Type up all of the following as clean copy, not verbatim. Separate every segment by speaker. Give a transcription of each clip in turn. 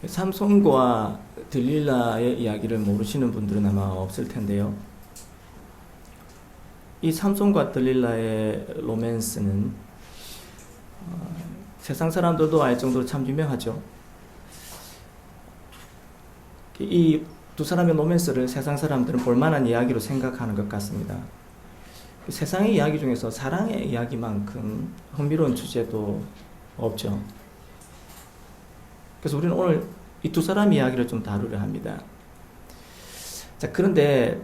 Speaker 1: 삼손과 들릴라의 이야기를 모르시는 분들은 아마 없을 텐데요. 이 삼손과 들릴라의 로맨스는 세상 사람들도 알 정도로 참 유명하죠. 이 두 사람의 로맨스를 세상 사람들은 볼만한 이야기로 생각하는 것 같습니다. 세상의 이야기 중에서 사랑의 이야기만큼 흥미로운 주제도 없죠. 그래서 우리는 오늘 이 두 사람 이야기를 좀 다루려 합니다. 자, 그런데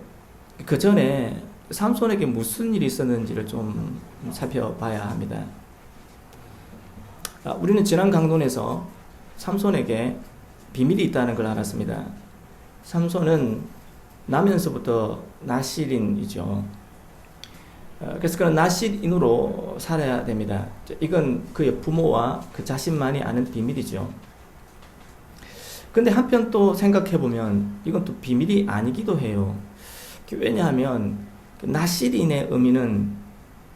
Speaker 1: 그 전에 삼손에게 무슨 일이 있었는지를 좀 살펴봐야 합니다. 우리는 지난 강론에서 삼손에게 비밀이 있다는 걸 알았습니다. 삼손은 나면서부터 나실인이죠. 그래서 그런 나실인으로 살아야 됩니다. 이건 그의 부모와 그 자신만이 아는 비밀이죠. 근데 한편 또 생각해보면 이건 또 비밀이 아니기도 해요. 왜냐하면 나실인의 의미는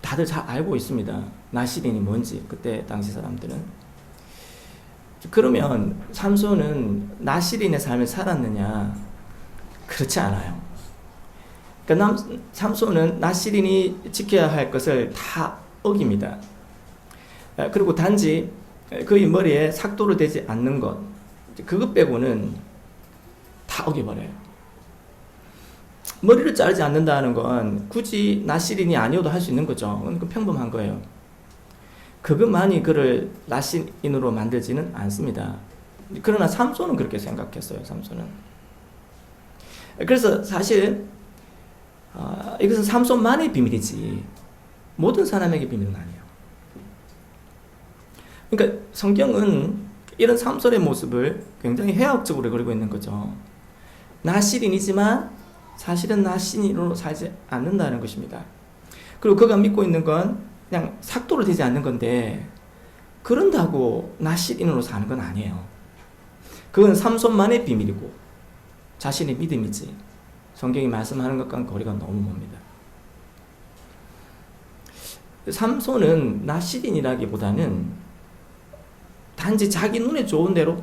Speaker 1: 다들 잘 알고 있습니다. 나실인이 뭔지, 그때 당시 사람들은. 그러면 삼손은 나실인의 삶을 살았느냐? 그렇지 않아요. 그러니까 삼손은 나실인이 지켜야 할 것을 다 어깁니다. 그리고 단지 그의 머리에 삭도로 되지 않는 것, 그것 빼고는 다 어겨버려요. 머리를 자르지 않는다는 건 굳이 나실인이 아니어도 할 수 있는 거죠. 그건 평범한 거예요. 그것만이 그를 나실인으로 만들지는 않습니다. 그러나 삼손은 그렇게 생각했어요. 삼손은. 그래서 사실 이것은 삼손만의 비밀이지 모든 사람에게 비밀은 아니에요. 그러니까 성경은 이런 삼손의 모습을 굉장히 해학적으로 그리고 있는 거죠. 나실인이지만 사실은 나실인으로 살지 않는다는 것입니다. 그리고 그가 믿고 있는 건 그냥 삭도로 되지 않는 건데 그런다고 나실인으로 사는 건 아니에요. 그건 삼손만의 비밀이고 자신의 믿음이지 성경이 말씀하는 것과는 거리가 너무 멉니다. 삼손은 나실인이라기보다는 단지 자기 눈에 좋은 대로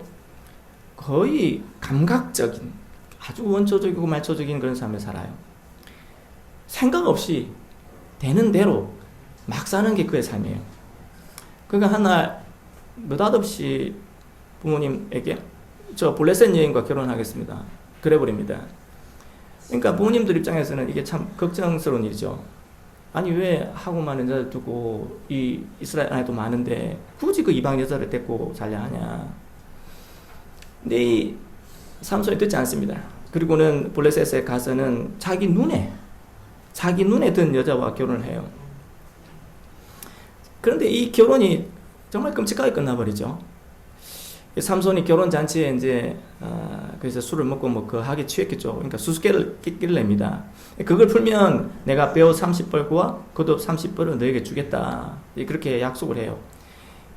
Speaker 1: 거의 감각적인 아주 원초적이고 말초적인 그런 삶을 살아요. 생각 없이 되는 대로 막 사는 게 그의 삶이에요. 그가 한날 느닷없이 부모님에게 저 블레셋 여인과 결혼하겠습니다. 그래버립니다. 그러니까 부모님들 입장에서는 이게 참 걱정스러운 일이죠. 아니 왜 하고만 여자를 두고 이 이스라엘 안에도 많은데 굳이 그 이방 여자를 데리고 살려 하냐. 근데 이 삼손이 듣지 않습니다. 그리고는 블레셋에 가서는 자기 눈에 든 여자와 결혼을 해요. 그런데 이 결혼이 정말 끔찍하게 끝나버리죠. 삼손이 결혼 잔치에 이제 그래서 술을 먹고 뭐 거하게 취했겠죠. 그러니까 수수께끼를 냅니다. 그걸 풀면 내가 배우 30벌과 겉옷 30벌을 너에게 주겠다. 그렇게 약속을 해요.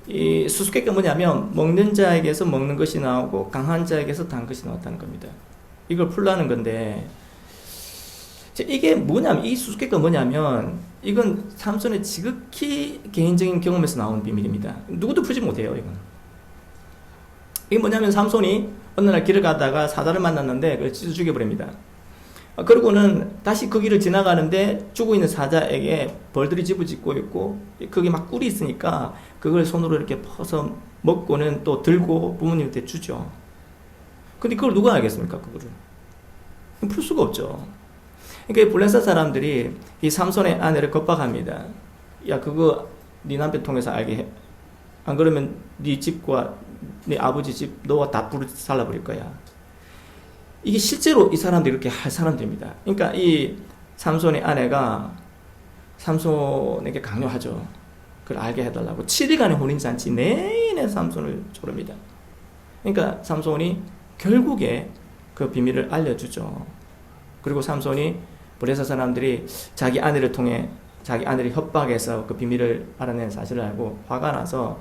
Speaker 1: 이 수수께끼가 뭐냐면 먹는 자에게서 먹는 것이 나오고 강한 자에게서 단 것이 나왔다는 겁니다. 이걸 풀라는 건데 이게 뭐냐면 이 수수께끼가 뭐냐면 이건 삼손의 지극히 개인적인 경험에서 나온 비밀입니다. 누구도 풀지 못해요. 이게 뭐냐면 삼손이 어느 날 길을 가다가 사자를 만났는데 그걸 찢어 죽여버립니다. 그리고는 다시 그 길을 지나가는데 죽어 있는 사자에게 벌들이 집어짓고 있고 그게 막 꿀이 있으니까 그걸 손으로 이렇게 퍼서 먹고는 또 들고 부모님한테 주죠. 근데 그걸 누가 알겠습니까? 그거를 풀 수가 없죠. 그러니까 블레셋 사람들이 이 삼손의 아내를 겁박합니다. 야, 그거 네 남편 통해서 알게 해. 안 그러면 네 집과 네 아버지 집 너와 다 부르 살라버릴 거야. 이게 실제로 이 사람들이 그렇게 할 사람들입니다. 그러니까 이 삼손의 아내가 삼손에게 강요하죠. 그걸 알게 해달라고. 7일간의 혼인잔치 내내 삼손을 조릅니다. 그러니까 삼손이 결국에 그 비밀을 알려주죠. 그리고 삼손이 블레셋 사람들이 자기 아내를 통해 자기 아내를 협박해서 그 비밀을 알아낸 사실을 알고 화가 나서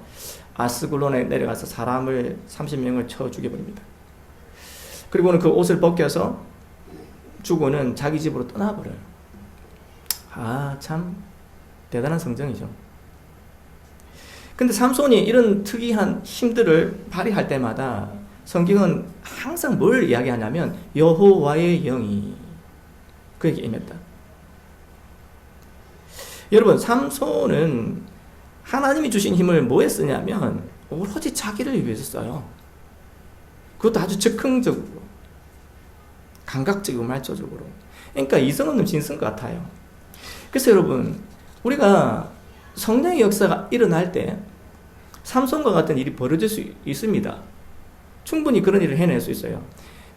Speaker 1: 아스글론에 내려가서 사람을 30명을 쳐 죽여버립니다. 그리고는 그 옷을 벗겨서 주고는 자기 집으로 떠나버려요. 참 대단한 성정이죠. 근데 삼손이 이런 특이한 힘들을 발휘할 때마다 성경은 항상 뭘 이야기하냐면 여호와의 영이 그에게 임했다. 여러분, 삼손은 하나님이 주신 힘을 뭐에 쓰냐면 오로지 자기를 위해서 써요. 그것도 아주 즉흥적으로, 감각적이고 말초적으로. 그러니까 이성 없는 진성 같아요. 그래서 여러분, 우리가 성령의 역사가 일어날 때 삼손과 같은 일이 벌어질 수 있습니다. 충분히 그런 일을 해낼 수 있어요.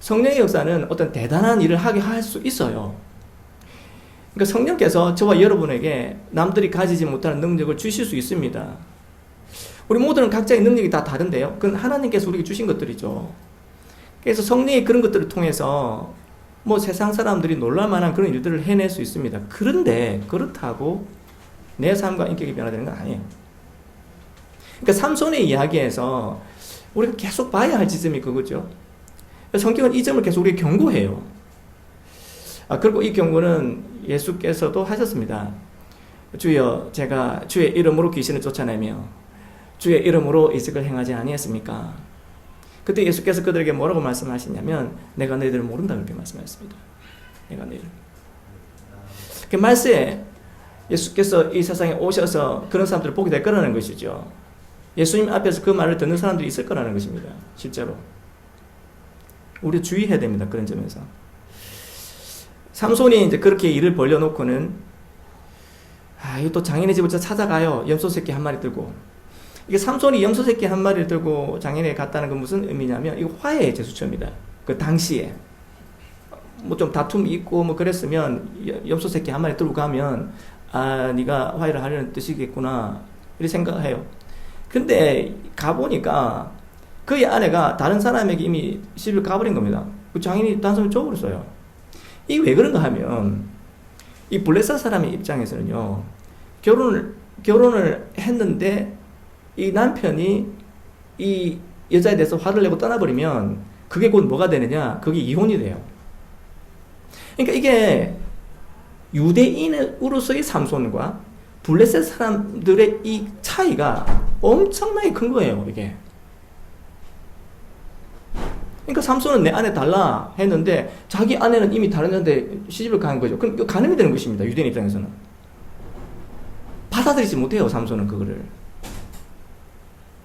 Speaker 1: 성령의 역사는 어떤 대단한 일을 하게 할 수 있어요. 그러니까 성령께서 저와 여러분에게 남들이 가지지 못하는 능력을 주실 수 있습니다. 우리 모두는 각자의 능력이 다 다른데요. 그건 하나님께서 우리에게 주신 것들이죠. 그래서 성령이 그런 것들을 통해서 뭐 세상 사람들이 놀랄만한 그런 일들을 해낼 수 있습니다. 그런데 그렇다고 내 삶과 인격이 변화되는 건 아니에요. 그러니까 삼손의 이야기에서 우리가 계속 봐야 할 지점이 그거죠. 성경은 이 점을 계속 우리에게 경고해요. 그리고 이 경고는 예수께서도 하셨습니다. 주여, 제가 주의 이름으로 귀신을 쫓아내며 주의 이름으로 이적을 행하지 아니했습니까? 그때 예수께서 그들에게 뭐라고 말씀하시냐면 내가 너희들을 모른다 그렇게 말씀하셨습니다. 내가 너희를. 그 말세에 예수께서 이 세상에 오셔서 그런 사람들을 보게 될 거라는 것이죠. 예수님 앞에서 그 말을 듣는 사람들이 있을 거라는 것입니다. 실제로. 우리 주의해야 됩니다. 그런 점에서. 삼손이 이제 그렇게 일을 벌려놓고는 이거 장인의 집을 찾아가요. 염소새끼 한 마리 들고. 이게 삼손이 염소새끼 한 마리를 들고 장인에 갔다는 건 무슨 의미냐면 이거 화해의 제스처입니다. 그 당시에 뭐 좀 다툼이 있고 뭐 그랬으면 염소새끼 한 마리 들고 가면 네가 화해를 하려는 뜻이겠구나 이렇게 생각해요. 근데 가보니까 그의 아내가 다른 사람에게 이미 시집을 가버린 겁니다. 그 장인이 다른 사람을 줘버렸어요. 이게 왜 그런가 하면 이 블레셋 사람의 입장에서는요, 결혼을 했는데 이 남편이 이 여자에 대해서 화를 내고 떠나버리면 그게 곧 뭐가 되느냐? 그게 이혼이 돼요. 그러니까 이게 유대인으로서의 삼손과 블레셋 사람들의 이 차이가 엄청나게 큰 거예요, 이게. 그러니까 삼손은 내 아내 달라 했는데 자기 아내는 이미 다른 여자한테 시집을 간 거죠. 그럼 간음이 되는 것입니다, 유대인 입장에서는. 받아들이지 못해요, 삼손은 그거를.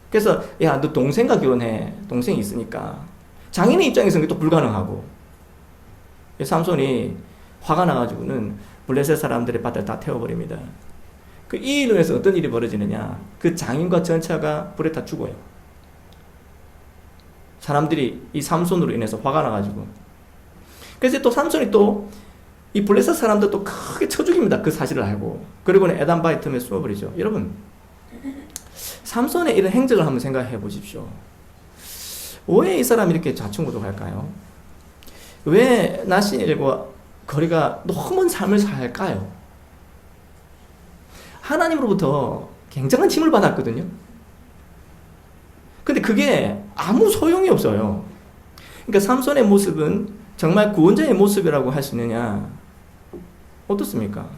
Speaker 1: 그래서 야, 너 동생과 결혼해. 동생이 있으니까. 장인의 입장에서는 또 불가능하고. 삼손이 화가 나가지고는 블레셋 사람들의 밭을 다 태워버립니다. 이 일로 해서 어떤 일이 벌어지느냐. 그 장인과 전차가 불에 다 죽어요. 사람들이 이 삼손으로 인해서 화가 나가지고. 그래서 또 삼손이 또 이 블레셋 사람들 또 크게 쳐 죽입니다. 그 사실을 알고. 그리고는 에단 바위 틈에 숨어버리죠. 여러분, 삼손의 이런 행적을 한번 생각해 보십시오. 왜 이 사람이 이렇게 좌충우돌할까요? 왜 낯선 일과 거리가 너무 먼 삶을 살까요? 하나님으로부터 굉장한 힘을 받았거든요. 근데 그게 아무 소용이 없어요. 그러니까 삼손의 모습은 정말 구원자의 모습이라고 할 수 있느냐? 어떻습니까?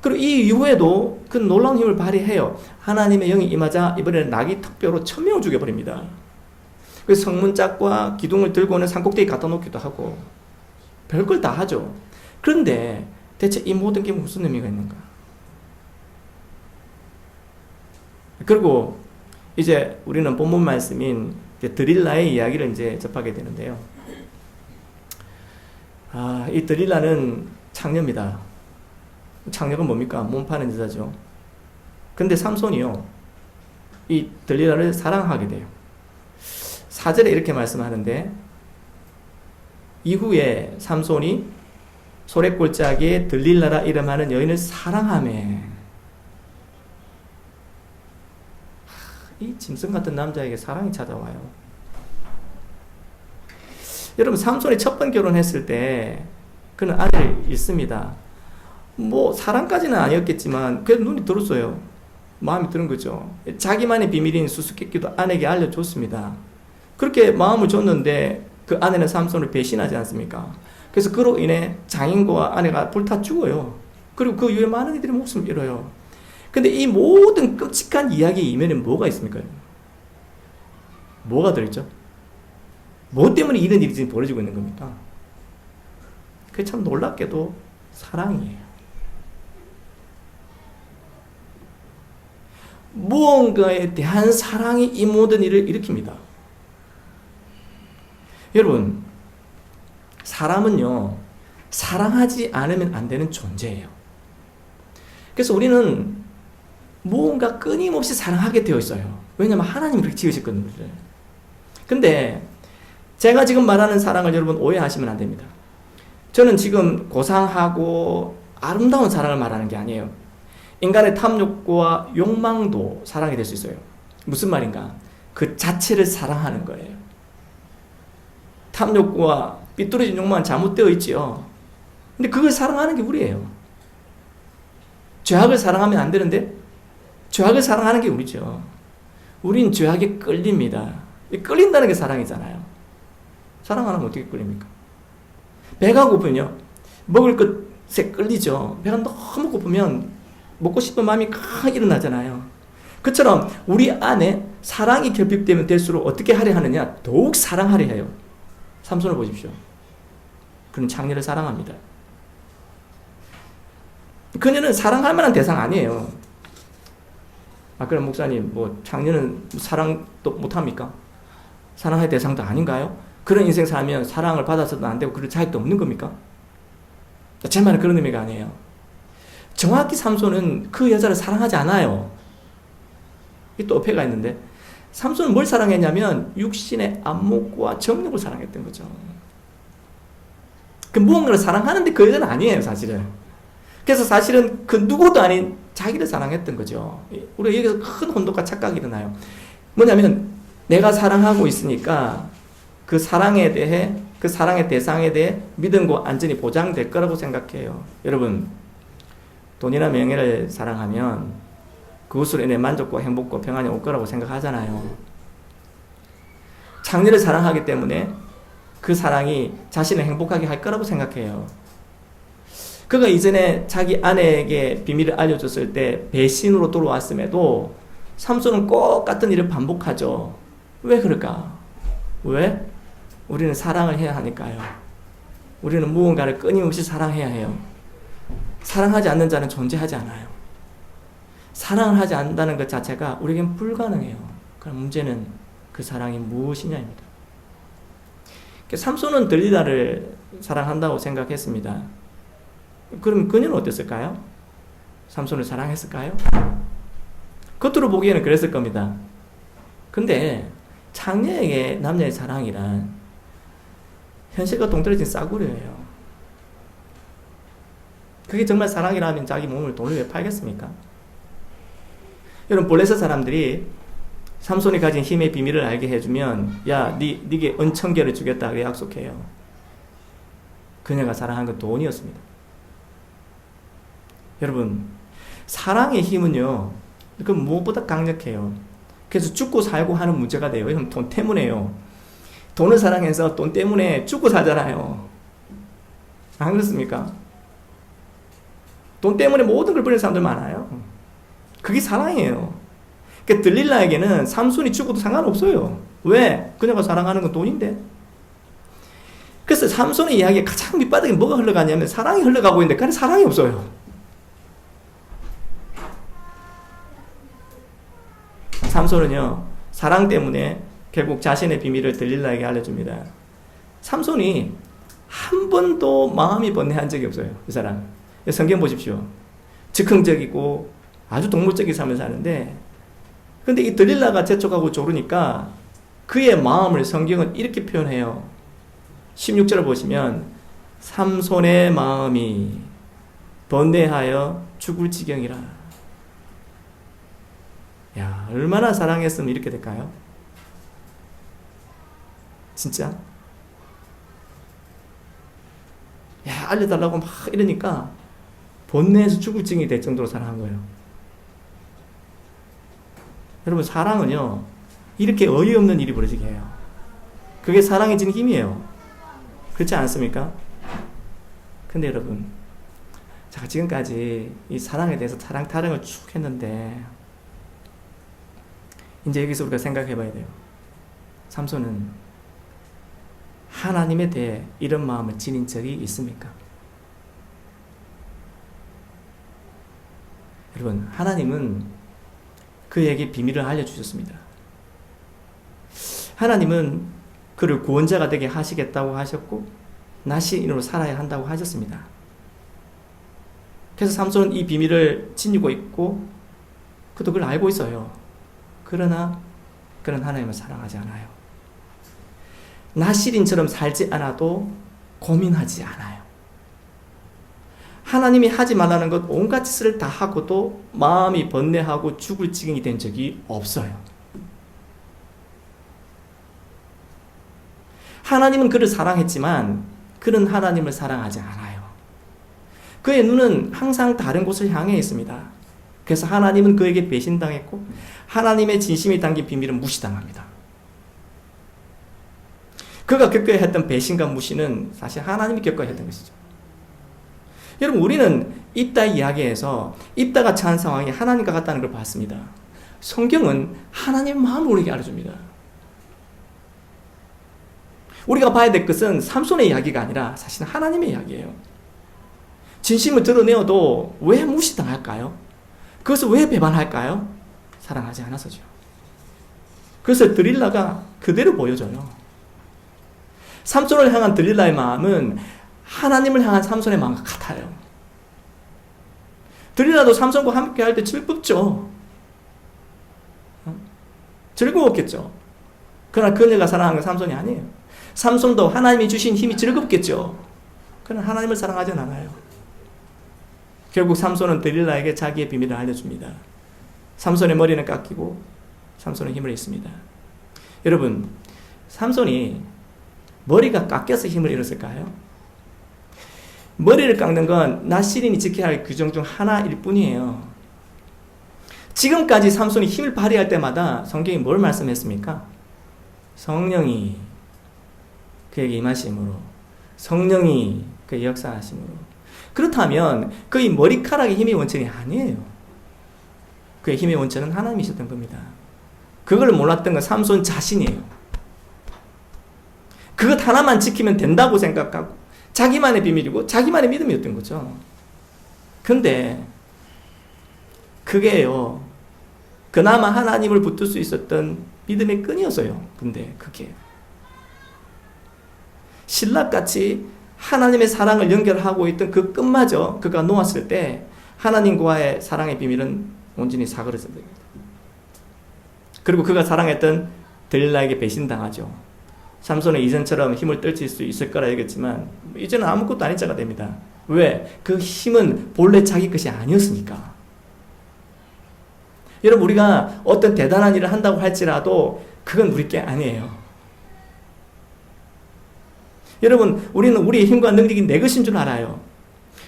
Speaker 1: 그리고 이 이후에도 그 놀라운 힘을 발휘해요. 하나님의 영이 임하자 이번에는 나귀 턱뼈로 1000명을 죽여버립니다. 그래서 성문짝과 기둥을 들고는 산꼭대기 갖다 놓기도 하고 별걸 다 하죠. 그런데 대체 이 모든 게 무슨 의미가 있는가? 그리고 이제 우리는 본문 말씀인 드릴라의 이야기를 이제 접하게 되는데요. 이 드릴라는 창녀입니다. 창녀가 뭡니까? 몸 파는 여자죠. 근데 삼손이요, 이 드릴라를 사랑하게 돼요. 4절에 이렇게 말씀하는데, 이후에 삼손이 소래골짜기에 들릴라라 이름하는 여인을 사랑하며, 이 짐승 같은 남자에게 사랑이 찾아와요. 여러분, 삼손이 첫 번 결혼했을 때 그는 아내를 잃습니다. 뭐 사랑까지는 아니었겠지만 그래도 눈이 들었어요. 마음이 드는 거죠. 자기만의 비밀인 수수께끼도 아내에게 알려줬습니다. 그렇게 마음을 줬는데 그 아내는 삼손을 배신하지 않습니까? 그래서 그로 인해 장인과 아내가 불타 죽어요. 그리고 그 이후에 많은 이들이 목숨을 잃어요. 근데 이 모든 끔찍한 이야기 이면에 뭐가 있습니까? 뭐가 들어있죠? 뭐 때문에 이런 일이 지금 벌어지고 있는 겁니까? 그게 참 놀랍게도 사랑이에요. 무언가에 대한 사랑이 이 모든 일을 일으킵니다. 여러분, 사람은요, 사랑하지 않으면 안 되는 존재예요. 그래서 우리는 무언가 끊임없이 사랑하게 되어 있어요. 왜냐하면 하나님이 그렇게 지으셨거든요. 근데 제가 지금 말하는 사랑을 여러분 오해하시면 안 됩니다. 저는 지금 고상하고 아름다운 사랑을 말하는 게 아니에요. 인간의 탐욕과 욕망도 사랑이 될 수 있어요. 무슨 말인가? 그 자체를 사랑하는 거예요. 탐욕과 삐뚤어진 욕망은 잘못되어 있지요. 근데 그걸 사랑하는 게 우리예요. 죄악을 사랑하면 안 되는데 죄악을 사랑하는 게 우리죠. 우린 죄악에 끌립니다. 끌린다는 게 사랑이잖아요. 사랑 안 하면 어떻게 끌립니까? 배가 고프면요, 먹을 것에 끌리죠. 배가 너무 고프면 먹고 싶은 마음이 막 일어나잖아요. 그처럼 우리 안에 사랑이 결핍되면 될수록 어떻게 하려 하느냐? 더욱 사랑하려 해요. 삼손을 보십시오. 그는 장녀를 사랑합니다. 그녀는 사랑할 만한 대상 아니에요. 아, 그럼 목사님, 장녀는 사랑도 못합니까? 사랑할 대상도 아닌가요? 그런 인생 살면 사랑을 받아서도 안 되고 그럴 자격도 없는 겁니까? 제 말은 그런 의미가 아니에요. 정확히 삼손은 그 여자를 사랑하지 않아요. 이 또 어폐가 있는데, 삼손은 뭘 사랑했냐면 육신의 안목과 정력을 사랑했던 거죠. 그 무언가를 사랑하는데 그 여자는 아니에요, 사실은. 그래서 사실은 그 누구도 아닌 자기를 사랑했던 거죠. 우리가 여기서 큰 혼돈과 착각이 일어나요. 뭐냐면 내가 사랑하고 있으니까 그 사랑에 대해, 그 사랑의 대상에 대해 믿음과 안전이 보장될 거라고 생각해요. 여러분, 돈이나 명예를 사랑하면 그것으로 인해 만족과 행복과 평안이 올 거라고 생각하잖아요. 장녀를 사랑하기 때문에 그 사랑이 자신을 행복하게 할 거라고 생각해요. 그가 이전에 자기 아내에게 비밀을 알려줬을 때 배신으로 돌아왔음에도 삼손은 똑같은 일을 반복하죠. 왜 그럴까? 왜? 우리는 사랑을 해야 하니까요. 우리는 무언가를 끊임없이 사랑해야 해요. 사랑하지 않는 자는 존재하지 않아요. 사랑을 하지 않는다는 것 자체가 우리에겐 불가능해요. 그럼 문제는 그 사랑이 무엇이냐입니다. 삼손은 들리다를 사랑한다고 생각했습니다. 그럼 그녀는 어땠을까요? 삼손을 사랑했을까요? 겉으로 보기에는 그랬을 겁니다. 근데 장녀에게 남녀의 사랑이란 현실과 동떨어진 싸구려예요. 그게 정말 사랑이라면 자기 몸을 돈을 왜 팔겠습니까? 여러분, 블레셋 사람들이 삼손이 가진 힘의 비밀을 알게 해주면 야, 네게 은천개를 주겠다고 약속해요. 그녀가 사랑한 건 돈이었습니다. 여러분, 사랑의 힘은요, 그 무엇보다 강력해요. 그래서 죽고 살고 하는 문제가 돼요. 이건 돈 때문에요. 돈을 사랑해서 돈 때문에 죽고 살잖아요. 안 그렇습니까? 돈 때문에 모든 걸 버리는 사람들 많아요. 그게 사랑이에요. 그러니까 들릴라에게는 삼손이 죽어도 상관없어요. 왜? 그녀가 사랑하는 건 돈인데. 그래서 삼손의 이야기에 가장 밑바닥에 뭐가 흘러가냐면 사랑이 흘러가고 있는데 그냥 사랑이 없어요. 삼손은요, 사랑 때문에 결국 자신의 비밀을 들릴라에게 알려줍니다. 삼손이 한 번도 마음이 번뇌한 적이 없어요. 이 사람. 성경 보십시오. 즉흥적이고 아주 동물적인 삶을 사는데, 근데 이 들릴라가 재촉하고 조르니까 그의 마음을 성경은 이렇게 표현해요. 16절을 보시면 삼손의 마음이 번뇌하여 죽을 지경이라. 야, 얼마나 사랑했으면 이렇게 될까요? 진짜? 야, 알려달라고 막 이러니까 번뇌해서 죽을 지경이 될 정도로 사랑한 거예요. 여러분, 사랑은요, 이렇게 어이없는 일이 벌어지게 해요. 그게 사랑의 진 힘이에요. 그렇지 않습니까? 근데 여러분, 제가 지금까지 이 사랑에 대해서 사랑 타령을 쭉 했는데, 이제 여기서 우리가 생각해 봐야 돼요. 삼손은 하나님에 대해 이런 마음을 지닌 적이 있습니까? 여러분, 하나님은 그에게 비밀을 알려주셨습니다. 하나님은 그를 구원자가 되게 하시겠다고 하셨고 나시인으로 살아야 한다고 하셨습니다. 그래서 삼손은 이 비밀을 지니고 있고 그도 그걸 알고 있어요. 그러나 그는 하나님을 사랑하지 않아요. 나시린처럼 살지 않아도 고민하지 않아요. 하나님이 하지 말라는 것 온갖 짓을 다 하고도 마음이 번뇌하고 죽을 지경이 된 적이 없어요. 하나님은 그를 사랑했지만 그는 하나님을 사랑하지 않아요. 그의 눈은 항상 다른 곳을 향해 있습니다. 그래서 하나님은 그에게 배신당했고 하나님의 진심이 담긴 비밀은 무시당합니다. 그가 겪어야 했던 배신과 무시는 사실 하나님이 겪어야 했던 것이죠. 여러분, 우리는 입다 이야기에서 입다가 처한 상황이 하나님과 같다는 걸 봤습니다. 성경은 하나님의 마음을 우리에게 알려줍니다. 우리가 봐야 될 것은 삼손의 이야기가 아니라 사실은 하나님의 이야기예요. 진심을 드러내어도 왜 무시당할까요? 그것을 왜 배반할까요? 사랑하지 않아서죠. 그래서 들릴라가 그대로 보여줘요. 삼손을 향한 들릴라의 마음은 하나님을 향한 삼손의 마음과 같아요. 들릴라도 삼손과 함께 할 때 즐겁죠. 즐거웠겠죠. 그러나 그녀가 사랑하는 건 삼손이 아니에요. 삼손도 하나님이 주신 힘이 즐겁겠죠. 그러나 하나님을 사랑하지 않아요. 결국 삼손은 들릴라에게 자기의 비밀을 알려줍니다. 삼손의 머리는 깎이고 삼손은 힘을 잃습니다. 여러분, 삼손이 머리가 깎여서 힘을 잃었을까요? 머리를 깎는 건 나시린이 지켜야 할 규정 중 하나일 뿐이에요. 지금까지 삼손이 힘을 발휘할 때마다 성경이 뭘 말씀했습니까? 성령이 그에게 임하심으로, 성령이 그의 역사하심으로. 그렇다면 그의 머리카락의 힘의 원천이 아니에요. 그의 힘의 원천은 하나님이셨던 겁니다. 그걸 몰랐던 건 삼손 자신이에요. 그것 하나만 지키면 된다고 생각하고 자기만의 비밀이고 자기만의 믿음이었던 거죠. 근데 그게요, 그나마 하나님을 붙들 수 있었던 믿음의 끈이었어요. 근데 그게 신랑같이 하나님의 사랑을 연결하고 있던 그 끈마저 그가 놓았을 때 하나님과의 사랑의 비밀은 온전히 사그러졌던 겁니다. 그리고 그가 사랑했던 들릴라에게 배신당하죠. 삼손은 이전처럼 힘을 떨칠 수 있을 거라 얘기했지만 이제는 아무것도 아닌 자가 됩니다. 왜? 그 힘은 본래 자기 것이 아니었으니까. 여러분, 우리가 어떤 대단한 일을 한다고 할지라도 그건 우리 게 아니에요. 여러분, 우리는 우리의 힘과 능력이 내 것인 줄 알아요.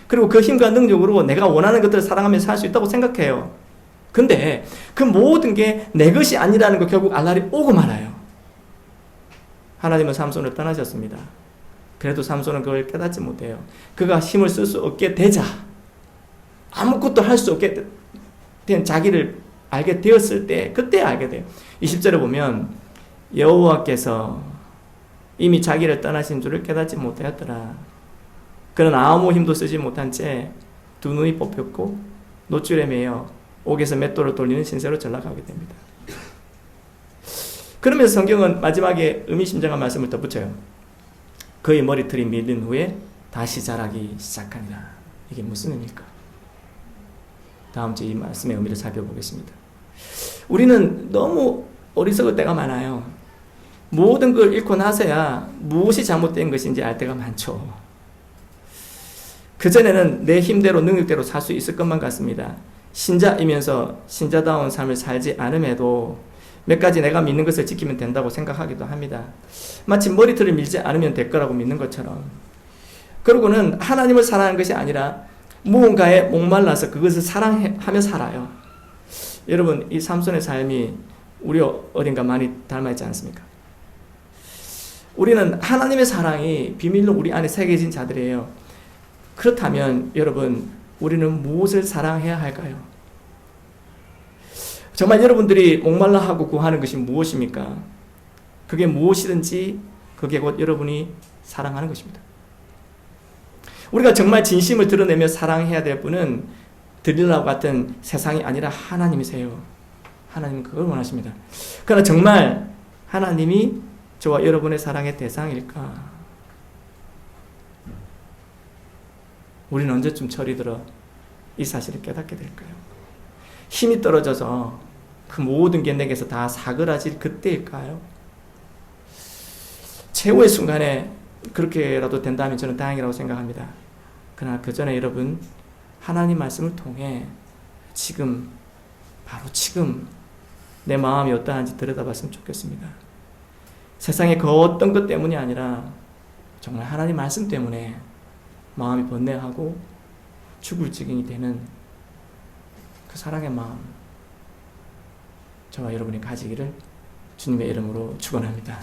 Speaker 1: 그리고 그 힘과 능력으로 내가 원하는 것들을 사랑하면서 살 수 있다고 생각해요. 근데 그 모든 게 내 것이 아니라는 거 결국 알 날이 오고 말아요. 하나님은 삼손을 떠나셨습니다. 그래도 삼손은 그걸 깨닫지 못해요. 그가 힘을 쓸 수 없게 되자, 아무것도 할 수 없게 된 자기를 알게 되었을 때, 그때 알게 돼요. 20절에 보면 여호와께서 이미 자기를 떠나신 줄을 깨닫지 못하였더라. 그는 아무 힘도 쓰지 못한 채 두 눈이 뽑혔고 노줄에 매여 옥에서 맷돌을 돌리는 신세로 전락하게 됩니다. 그러면서 성경은 마지막에 의미심장한 말씀을 덧붙여요. 그의 머리털이 밀린 후에 다시 자라기 시작하니라. 이게 무슨 의미일까? 다음 주에 이 말씀의 의미를 살펴보겠습니다. 우리는 너무 어리석을 때가 많아요. 모든 걸 잃고 나서야 무엇이 잘못된 것인지 알 때가 많죠. 그전에는 내 힘대로 능력대로 살 수 있을 것만 같습니다. 신자이면서 신자다운 삶을 살지 않음에도 몇 가지 내가 믿는 것을 지키면 된다고 생각하기도 합니다. 마치 머리털을 밀지 않으면 될 거라고 믿는 것처럼. 그러고는 하나님을 사랑하는 것이 아니라 무언가에 목말라서 그것을 사랑하며 살아요. 여러분, 이 삼손의 삶이 우리 어딘가 많이 닮아있지 않습니까? 우리는 하나님의 사랑이 비밀로 우리 안에 새겨진 자들이에요. 그렇다면 여러분, 우리는 무엇을 사랑해야 할까요? 정말 여러분들이 목말라하고 구하는 것이 무엇입니까? 그게 무엇이든지 그게 곧 여러분이 사랑하는 것입니다. 우리가 정말 진심을 드러내며 사랑해야 될 분은 드릴라와 같은 세상이 아니라 하나님이세요. 하나님은 그걸 원하십니다. 그러나 정말 하나님이 저와 여러분의 사랑의 대상일까? 우리는 언제쯤 철이 들어 이 사실을 깨닫게 될까요? 힘이 떨어져서 그 모든 게 내게서 다 사그라질 그때일까요? 최후의 순간에 그렇게라도 된다면 저는 다행이라고 생각합니다. 그러나 그 전에 여러분, 하나님 말씀을 통해 지금, 바로 지금 내 마음이 어떠한지 들여다봤으면 좋겠습니다. 세상의 그 어떤 것 때문이 아니라 정말 하나님 말씀 때문에 마음이 번뇌하고 죽을 지경이 되는 그 사랑의 마음, 저와 여러분이 가지기를 주님의 이름으로 축원합니다.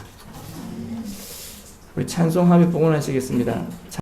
Speaker 1: 우리 찬송하며 봉헌하시겠습니다.